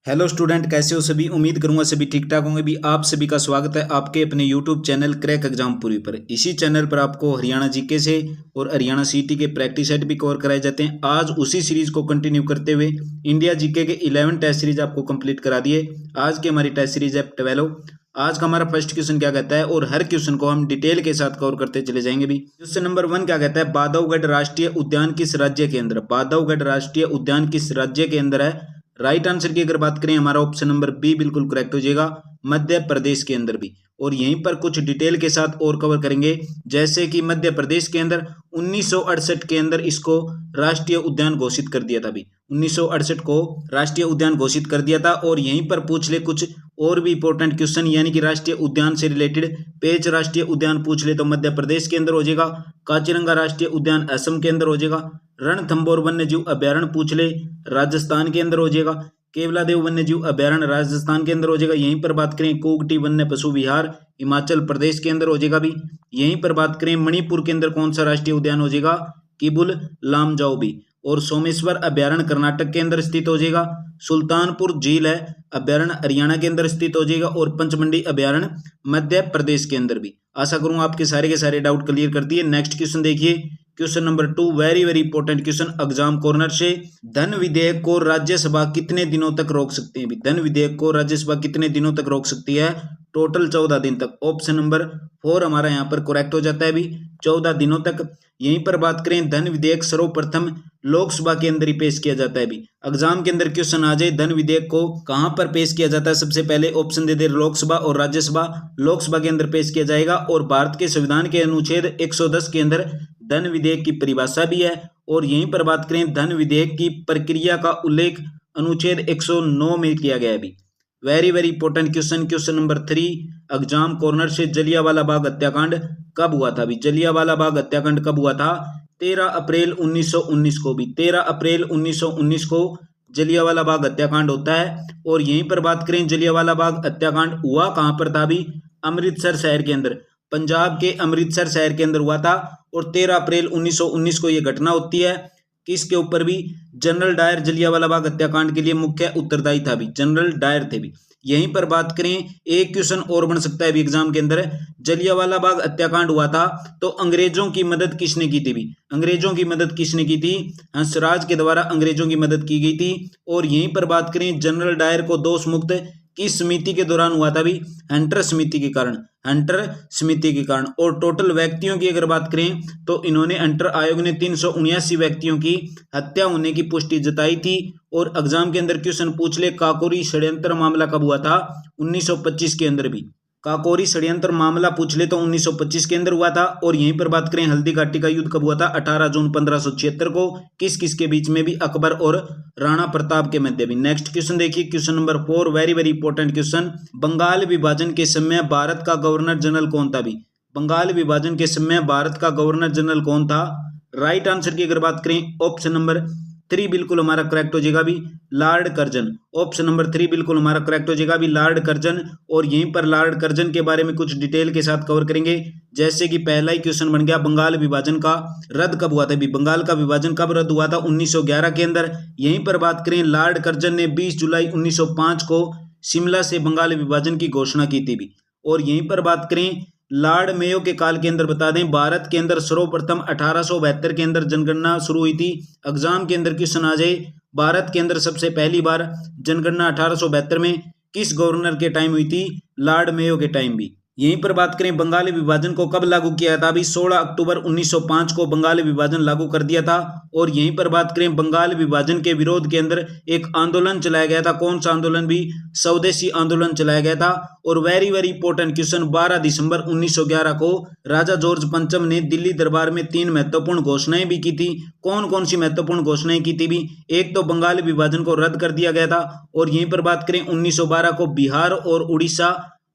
Hello student, कैसे हो सभी। उम्मीद करूंगा सभी ठीक ठाक होंगे। भी आप सभी का स्वागत है आपके अपने यूट्यूब चैनल क्रैक एग्जामपुरी पर। इसी चैनल पर आपको हरियाणा जीके से और हरियाणा सीटी के प्रैक्टिस सेट भी कवर कराए जाते हैं। आज उसी सीरीज को कंटिन्यू करते हुए इंडिया जीके के 11 टेस्ट सीरीज आपको कंप्लीट करा दिए। आज की हमारी टेस्ट सीरीज है 12। आज का हमारा फर्स्ट क्वेश्चन क्या कहता है और हर क्वेश्चन को हम डिटेल के साथ कवर करते चले जाएंगे। भी क्वेश्चन नंबर 1 क्या कहता है, बांधवगढ़ राष्ट्रीय उद्यान किस राज्य के अंदर। बांधवगढ़ राष्ट्रीय उद्यान किस राज्य के अंदर है। राइट आंसर की अगर बात करें हमारा ऑप्शन नंबर बी बिल्कुल करेक्ट हो जाएगा, मध्य प्रदेश के अंदर भी। और यहीं पर कुछ डिटेल के साथ और कवर करेंगे, जैसे कि मध्य प्रदेश के अंदर 1968 के अंदर इसको राष्ट्रीय उद्यान घोषित कर दिया था। भी 1968 को राष्ट्रीय उद्यान घोषित कर दिया था। और यहीं पर पूछ ले कुछ और भी इंपॉर्टेंट क्वेश्चन, यानी कि राष्ट्रीय उद्यान से रिलेटेड। पेंच राष्ट्रीय उद्यान पूछ ले तो मध्य प्रदेश के अंदर हो जाएगा। काजीरंगा राष्ट्रीय उद्यान असम के अंदर हो जाएगा। रणथंभौर वन्य जीव अभ्यारण्य पूछ ले राजस्थान के अंदर हो जाएगा। केवलादेव वन्य जीव अभ्यारण्य राजस्थान के अंदर हो जाएगा। यहीं पर बात करें कोगटी वन्य पशु विहार हिमाचल प्रदेश के अंदर हो जाएगा। भी यहीं पर बात करें मणिपुर के अंदर कौन सा राष्ट्रीय उद्यान हो जाएगा, किबुल लामजाओ। भी और सोमेश्वर अभ्यारण्य कर्नाटक के अंदर स्थित हो जाएगा। सुल्तानपुर झील है अभ्यारण्य हरियाणा के अंदर स्थित हो जाएगा। और पंचमंडी अभ्यारण्य मध्य प्रदेश के अंदर भी। आशा करूंगा आपके सारे के सारे डाउट क्लियर कर दिए। नेक्स्ट क्वेश्चन देखिए, question number 2 very very important question exam corner से। धन विधेयक को राज्यसभा कितने दिनों तक रोक सकती है। धन विधेयक को राज्यसभा कितने दिनों तक रोक सकती है। टोटल 14 दिन तक। ऑप्शन नंबर 4 हमारा यहाँ पर करेक्ट हो जाता है। भी 14 दिनों तक। यहीं पर बात करें धन विधेयक सर्वप्रथम लोकसभा के अंदर ही पेश किया जाता है। भी एग्जाम के अंदर क्वेश्चन आ जाए धन विधेयक को कहां पर पेश किया जाता है, सबसे पहले ऑप्शन दे दे लोकसभा और राज्यसभा। लोकसभा के अंदर पेश किया जाएगा। और भारत के संविधान के अनुच्छेद 110 के अंदर धन विधेयक की परिभाषा भी है। और यहीं पर बात करें धन विधेयक की प्रक्रिया का उल्लेख अनुच्छेद 109 में किया गया है। भी very very important question. Question number 3 exam corner से जलियांवाला बाग हत्याकांड कब हुआ था। भी जलियांवाला बाग हत्याकांड कब हुआ था, 13 अप्रैल 1919 को। भी 13 अप्रैल 1919 को जलियांवाला बाग हत्याकांड होता है। और यहीं पर बात करें जलियांवाला बाग हत्याकांड हुआ कहां पर था। भी अमृतसर शहर के अंदर, पंजाब के अमृतसर शहर के अंदर हुआ था। और 13 अप्रैल 1919 को यह घटना होती है। किसके ऊपर भी, जनरल डायर जलियांवाला बाग हत्याकांड के लिए मुख्य उत्तरदायी था। भी जनरल डायर थे। भी यहीं पर बात करें एक क्वेश्चन और बन सकता है भी एग्जाम के अंदर, जलियांवाला बाग हत्याकांड हुआ था तो अंग्रेजों की मदद किसने की थी। भी अंग्रेजों की मदद किसने की थी, हंसराज के द्वारा अंग्रेजों की मदद की गई थी। और यहीं पर बात करें जनरल डायर को दोष मुक्त किस समिति के दौरान हुआ था। भी हंटर समिति के कारण, हंटर समिति के कारण। और टोटल व्यक्तियों की अगर बात करें तो इन्होंने हंटर आयोग ने 379 व्यक्तियों की हत्या होने की पुष्टि जताई थी। और एग्जाम के अंदर क्वेश्चन पूछ ले काकोरी षड्यंत्र मामला कब हुआ था, 1925 के अंदर। भी काकोरी षड्यंत्र मामला पूछ ले तो 1925 के अंदर हुआ था। और यहीं पर बात करें हल्दी घाटी का युद्ध कब हुआ था, 18 जून 1576 को। किस किस के बीच में, भी अकबर और राणा प्रताप के मध्य। भी नेक्स्ट क्वेश्चन देखिए, question number 4 very very important question. Bengal विभाजन के समय भारत का गवर्नर जनरल कौन था। भी बंगाल विभाजन के समय भारत का गवर्नर जनरल कौन था। राइट आंसर की अगर बात करें ऑप्शन नंबर 3 बिल्कुल हमारा करेक्ट हो जाएगा। भी लॉर्ड कर्जन। ऑप्शन नंबर 3 बिल्कुल हमारा करेक्ट हो जाएगा। भी लॉर्ड कर्जन। और यहीं पर लॉर्ड कर्जन के बारे में कुछ डिटेल के साथ कवर करेंगे, जैसे कि पहला ही क्वेश्चन बन गया बंगाल विभाजन का रद्द कब हुआ था। भी बंगाल का विभाजन कब रद्द हुआ था, 1911 के अंदर। यहीं पर बात करें लॉर्ड कर्जन ने 20 जुलाई 1905 को शिमला से बंगाल विभाजन की घोषणा की थी। भी और यहीं पर बात करें लॉर्ड मेयो के काल के अंदर, बता दें भारत के अंदर सर्वप्रथम 1872 के अंदर जनगणना शुरू हुई थी। एग्जाम के अंदर क्वेश्चन आ जाए भारत के अंदर सबसे पहली बार जनगणना 1872 में किस गवर्नर के टाइम हुई थी, लॉर्ड मेयो के टाइम। भी यहीं पर बात करें बंगाली विभाजन को कब लागू किया था। भी 16 अक्टूबर 1905 को बंगाल विभाजन लागू कर दिया था। और यहीं पर बात करें बंगाल विभाजन के विरोध के अंदर एक आंदोलन चलाया गया था। कौन सा आंदोलन, भी स्वदेशी आंदोलन चलाया गया था। और वेरी वेरी इंपॉर्टेंट क्वेश्चन, 12 दिसंबर 1911 को राजा जॉर्ज पंचम ने दिल्ली दरबार में 3 महत्वपूर्ण घोषणाएं भी की थी। कौन कौन सी महत्वपूर्ण घोषणाएं की थी। भी एक तो बंगाल विभाजन को रद्द कर दिया गया था। और यहीं पर बात करें 1912 को बिहार और उड़ीसा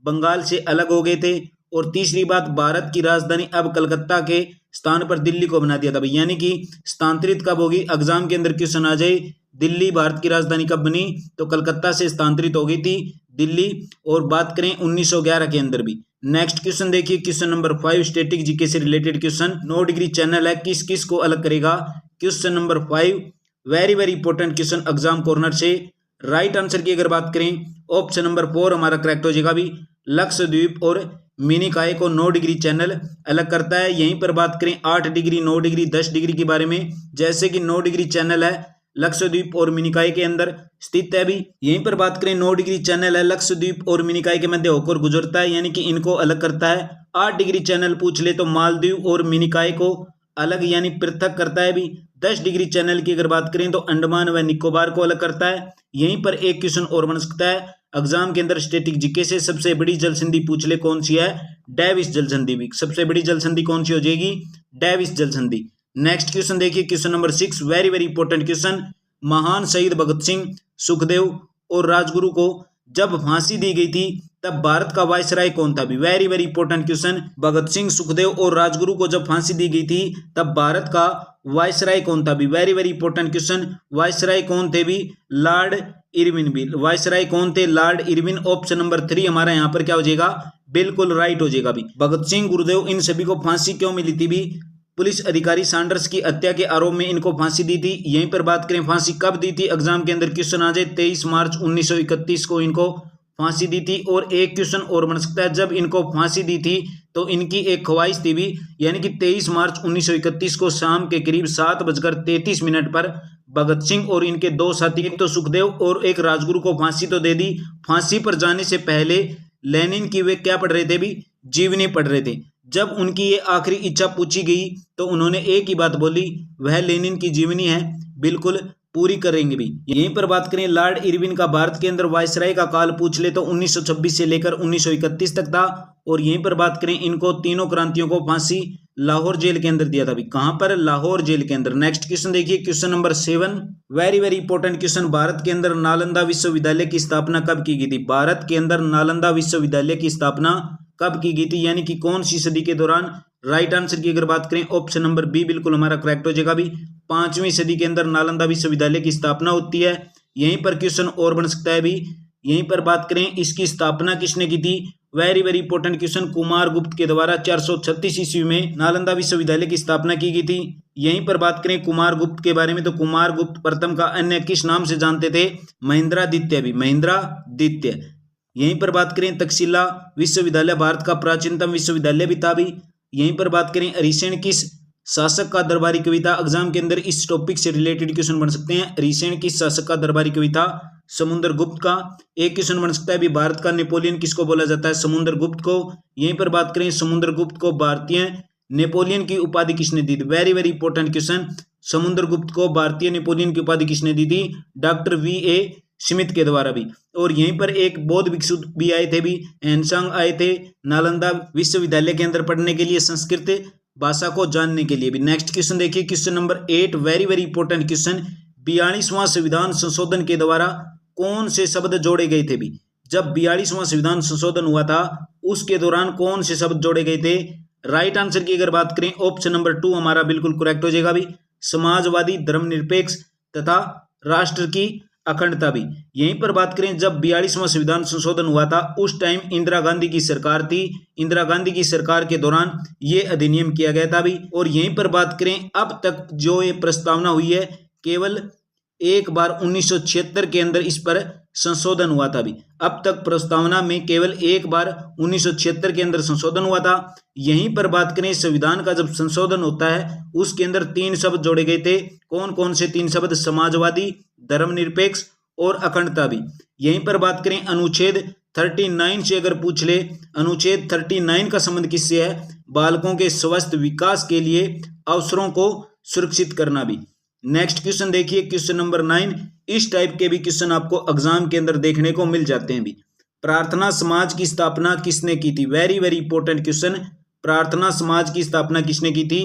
बंगाल से अलग हो गए थे। और तीसरी बात, भारत की राजधानी अब कलकत्ता के स्थान पर दिल्ली को बना दिया था। भाई यानी कि स्थानांतरित कब होगी, एग्जाम के अंदर क्वेश्चन आ जाए दिल्ली भारत की राजधानी कब बनी, तो कलकत्ता से स्थानांतरित हो गई थी दिल्ली। और बात करें 1911 के अंदर। भी नेक्स्ट क्वेश्चन देखिए, क्वेश्चन नंबर 5 स्टैटिक जीके से रिलेटेड क्वेश्चन। 9 डिग्री चैनल है, किस किस को अलग करेगा। Question number 5 very very important question exam corner से। राइट आंसर की अगर बात करें ऑप्शन नंबर 4 हमारा करेक्ट हो जाएगा भी। लक्षद्वीप और मिनिकॉय को 9 डिग्री चैनल अलग करता है। यहीं पर बात करें 8 डिग्री, 9 डिग्री, 10 डिग्री के बारे में, जैसे कि 9 डिग्री चैनल है लक्षद्वीप और मिनिकॉय के अंदर स्थित है भी। यहीं पर बात करें 9 डिग्री चैनल है लक्षद्वीप और मिनिकॉय के मध्य होकर गुजरता है, यानी कि इनको अलग करता है। 8 डिग्री चैनल पूछ ले तो मालदीव और मिनिकॉय को अलग यानी पृथक करता है भी। 10 डिग्री चैनल की अगर बात करें तो अंडमान व निकोबार को अलग करता है। यहीं पर एक क्वेश्चन और बन सकता है एग्जाम के अंदर स्टैटिक जीके से, सबसे बड़ी जल संधि पूछ ले कौन सी है, डेविस जल संधि भी। सबसे बड़ी जल संधि कौन सी हो जाएगी, डेविस जल संधि। नेक्स्ट क्वेश्चन देखिए, question number 6, very very important question. महान शहीद भगत सिंह, सुखदेव और राजगुरु को जब फांसी दी गई थी तब भारत का वायसराय कौन था भी। Very very important question. Bhagat Singh, Sukhdev और राजगुरु को जब फांसी दी गई थी तब भारत का वायसराय कौन था भी। Very very important question. Viceroy कौन थे भी, लॉर्ड इरविन भी। वायसराय कौन थे, लॉर्ड इरविन। ऑप्शन नंबर 3 हमारा यहाँ पर क्या हो जाएगा, बिल्कुल राइट हो जाएगा भी। भगत सिंह, गुरुदेव, इन सभी को फांसी क्यों मिली थी भी, पुलिस अधिकारी सैंडर्स की हत्या के आरोप में इनको फांसी दी थी। यहीं पर बात करें फांसी कब दी थी, एग्जाम के अंदर क्वेश्चन आ जाए, 23 मार्च 1931 को इनको फांसी दी थी। और एक क्वेश्चन और बन सकता है, जब इनको फांसी दी थी तो इनकी एक ख्वाहिश थी भी, यानी कि 23 मार्च 1931 को शाम के करीब 7:33 पर भगत सिंह और इनके दो साथी, एक तो सुखदेव और एक राजगुरु को फांसी तो दे दी। फांसी पर जाने से पहले लेनिन की वे क्या पढ़ रहे थे भी, जीवनी पढ़ रहे थे। जब उनकी ये आखिरी इच्छा पूछी गई तो उन्होंने एक ही बात बोली, वह लेनिन की जीवनी है, बिल्कुल पूरी करेंगे भी। यहीं पर बात करें लॉर्ड इरविन का भारत के अंदर वायसराय का काल पूछ ले तो 1926 से लेकर 1931 तक था। और यहीं पर बात करें इनको तीनों क्रांतियों को फांसी लाहौर जेल के अंदर दिया था भी। कहां पर, लाहौर जेल के अंदर। नेक्स्ट क्वेश्चन देखिए, question number 7, very very important question. Bharat के अंदर नालंदा विश्वविद्यालय की स्थापना कब की गई थी। भारत के अंदर नालंदा विश्वविद्यालय की स्थापना कब की गई थी, यानी कि कौन सी सदी के दौरान। राइट आंसर की अगर बात करें ऑप्शन नंबर बी बिल्कुल हमारा करेक्ट हो जाएगा भी। 5वीं सदी के अंदर नालंदा विश्वविद्यालय की स्थापना होती है। यहीं पर क्वेश्चन और बन सकता है भी, यहीं पर बात करें इसकी स्थापना किसने की थी। Very very important question. Kumar गुप्त के द्वारा 436 ईस्वी में नालंदा विश्वविद्यालय की स्थापना की गई थी। यहीं पर बात करें कुमार गुप्त के बारे में तो कुमार गुप्त प्रथम का अन्य किस नाम से जानते थे, महेंद्रादित्य भी, महेंद्रादित्य। यहीं पर बात करें तक्षशिला विश्वविद्यालय भारत का प्राचीनतम विश्वविद्यालय भी था भी। यहीं पर बात करें हरिसेन किस शासक का दरबारी कवि था। एग्जाम के अंदर इस टॉपिक से रिलेटेड क्वेश्चन बन सकते हैं। हरिसेन किस शासक का दरबारी कवि था, समुद्रगुप्त का। एक क्वेश्चन बन सकता है भी, भारत का नेपोलियन किसको बोला जाता है, समुद्रगुप्त को। यहीं पर बात करें समुद्रगुप्त को भारतीय नेपोलियन की उपाधि किसने दी थी। Very very important question. Samudragupta को भारतीय नेपोलियन की उपाधि किसने दी थी, डॉक्टर V.A. स्मिथ के द्वारा भी। और यहीं पर एक बौद्ध भिक्षु भी आए थे भी, एनसांग आए थे नालंदा विश्वविद्यालय के अंदर पढ़ने के लिए, संस्कृत भाषा को जानने के लिए भी। नेक्स्ट क्वेश्चन देखिए, question number 8, very very important question. 42वां संविधान संशोधन के द्वारा कौन से शब्द जोड़े गए थे भी। जब 42वां संविधान संशोधन हुआ था उसके दौरान कौन से शब्द जोड़े गए थे। राइट आंसर की अगर बात करें ऑप्शन नंबर 2 हमारा बिल्कुल करेक्ट हो जाएगा भी। समाजवादी, धर्मनिरपेक्ष तथा राष्ट्र की अखंडता भी। यहीं पर बात करें जब 42वां संविधान संशोधन हुआ था उस टाइम इंदिरा गांधी की सरकार थी। इंदिरा गांधी की सरकार के दौरान ये अधिनियम किया गया था भी। और यहीं पर बात करें अब तक जो ये प्रस्तावना हुई है, केवल एक बार 1976 के अंदर इस पर संशोधन हुआ था भी। अब तक प्रस्तावना में केवल एक बार 1976 के अंदर संशोधन हुआ था। यहीं पर बात करें संविधान का जब संशोधन होता है उसके अंदर 3 शब्द जोड़े गए थे। कौन कौन से 3 शब्द, समाजवादी, धर्मनिरपेक्ष और अखंडता भी। यहीं पर बात करें अनुच्छेद 39 से अगर पूछ ले, अनुच्छेद 39 का संबंध किससे है, बालकों के स्वस्थ विकास के लिए अवसरों को सुरक्षित करना भी। नेक्स्ट क्वेश्चन देखिए, क्वेश्चन नंबर 9। इस टाइप के भी क्वेश्चन आपको एग्जाम के अंदर देखने को मिल जाते हैं भी। प्रार्थना समाज की स्थापना किसने की थी। Very very important question. प्रार्थना समाज की स्थापना किसने की थी।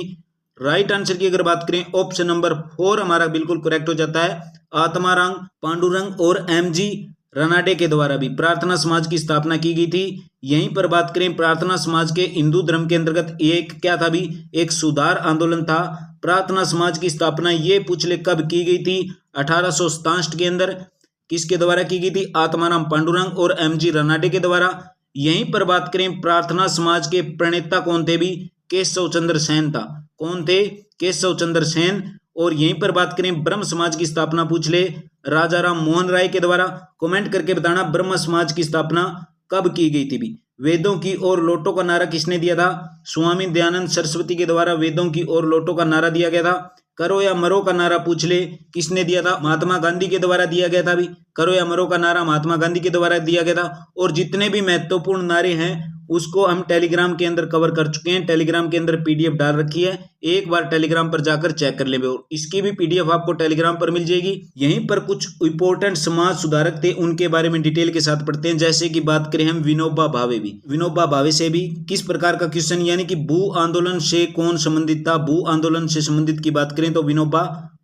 राइट आंसर की अगर बात करें ऑप्शन नंबर 4 हमारा बिल्कुल करेक्ट हो जाता है। आत्माराम पांडुरंग और M.G. रनाडे के द्वारा भी प्रार्थना समाज की स्थापना की गई थी। यहीं पर बात करें प्रार्थना समाज के हिंदू धर्म के अंतर्गत एक क्या था भी, एक सुधार आंदोलन था। प्रार्थना समाज की स्थापना ये पूछ ले कब की गई थी, 1867 के अंदर। किसके द्वारा की गई थी, आत्माराम पांडुरंग और M.G. रनाडे के द्वारा। यहीं पर बात करें प्रार्थना समाज के प्रणेता कौन थे भी, केशव चंद्र सेन था। कौन थे, केशव चंद्र सेन। और यहीं पर बात करें ब्रह्म समाज की स्थापना पूछ ले, राजा राम मोहन राय के द्वारा। कमेंट करके बताना ब्रह्म समाज की स्थापना कब की गई थी भी। वेदों की ओर लौटो का नारा किसने दिया था? स्वामी दयानंद सरस्वती के द्वारा वेदों की ओर लौटो का नारा दिया गया था। करो या मरो का नारा पूछ ले किसने दिया था? महात्मा गांधी के द्वारा दिया गया था भी। करो या मरो का नारा महात्मा गांधी के द्वारा दिया गया था। और जितने भी महत्वपूर्ण नारे हैं उसको हम टेलीग्राम के अंदर कवर कर चुके हैं। टेलीग्राम के अंदर पीडीएफ डाल रखी है, एक बार टेलीग्राम पर जाकर चेक कर ले। इसकी भी पीडीएफ आपको टेलीग्राम पर मिल जाएगी। यहीं पर कुछ इंपॉर्टेंट समाज सुधारक थे, उनके बारे में डिटेल के साथ पढ़ते हैं। जैसे कि बात करें हम विनोबा भावे भी। विनोबा भावे से भी किस प्रकार का क्वेश्चन, यानी कि भू आंदोलन से कौन संबंधित था? भू आंदोलन से संबंधित की बात करें तो विनोबा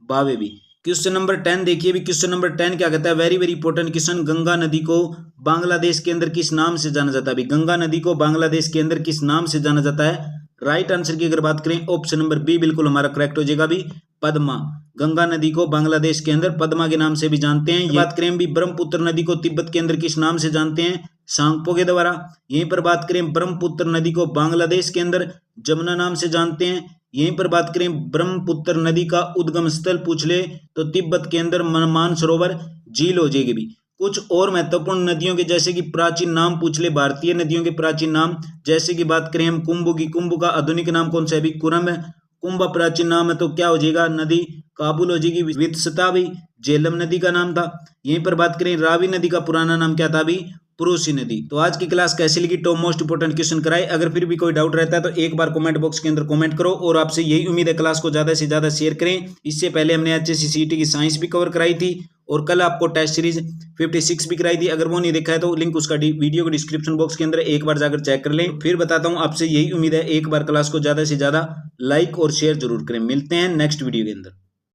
भावे भी। क्वेश्चन नंबर 10 देखिए भी। क्वेश्चन नंबर 10 क्या कहता है? Very very important question. Ganga नदी को बांग्लादेश के अंदर किस नाम से जाना जाता है? भी गंगा नदी को बांग्लादेश के अंदर किस नाम से जाना जाता है? राइट आंसर की अगर बात करें ऑप्शन नंबर बी बिल्कुल हमारा करेक्ट हो जाएगा भी, पद्मा। गंगा नदी को बांग्लादेश के अंदर पद्मा के नाम से भी जानते हैं। बात करें भी ब्रह्मपुत्र नदी को तिब्बत के अंदर किस नाम से जानते हैं? सांगपो के द्वारा। यहीं पर बात करें ब्रह्मपुत्र नदी को बांग्लादेश के अंदर जमुना नाम से जानते हैं। यहीं पर बात करें ब्रह्मपुत्र नदी का उद्गम स्थल पूछ ले तो तिब्बत के अंदर मानसरोवर झील हो जाएगी भी। कुछ और महत्वपूर्ण नदियों के जैसे कि प्राचीन नाम पूछ ले, भारतीय नदियों के प्राचीन नाम, जैसे कि बात करें हम कुंभ की। कुंभ का आधुनिक नाम कौन सा है भी? कुरम है। कुंभ प्राचीन नाम है तो क्या हो जाएगा? नदी काबुल हो जाएगी। वित्सता भी झेलम नदी का नाम था। यहीं पर बात करें रावी नदी का पुराना नाम क्या था भी? पुरुषी नदी। तो आज की क्लास कैसी लगी? टॉप मोस्ट इंपोर्टेंट क्वेश्चन कराए। अगर फिर भी कोई डाउट रहता है तो एक बार कमेंट बॉक्स के अंदर कमेंट करो। और आपसे यही उम्मीद है क्लास को ज्यादा से ज्यादा शेयर करें। इससे पहले हमने एचएससी सीईटी की साइंस भी कवर कराई थी और कल आपको टेस्ट सीरीज 56 भी कराई थी। अगर वो नहीं देखा है तो लिंक उसका वीडियो के डिस्क्रिप्शन बॉक्स के अंदर एक बार जाकर चेक कर लें। फिर बताता हूँ, आपसे यही उम्मीद है एक बार क्लास को ज्यादा से ज्यादा लाइक और शेयर जरूर करें। मिलते हैं नेक्स्ट वीडियो के अंदर।